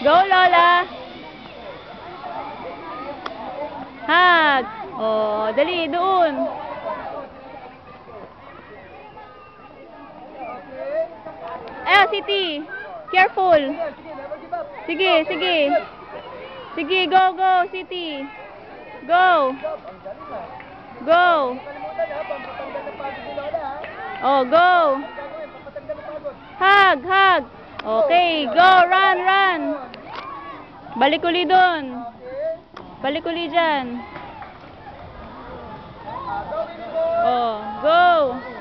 Go, Lola. Hug. Oh, dali, doon. City. Careful. Sige, sige. Sige, go, go, City. Go. Go. Oh, go. Hug, hug. Okay, go, run, run. Balik uli doon. Balik uli dyan. Oh, go.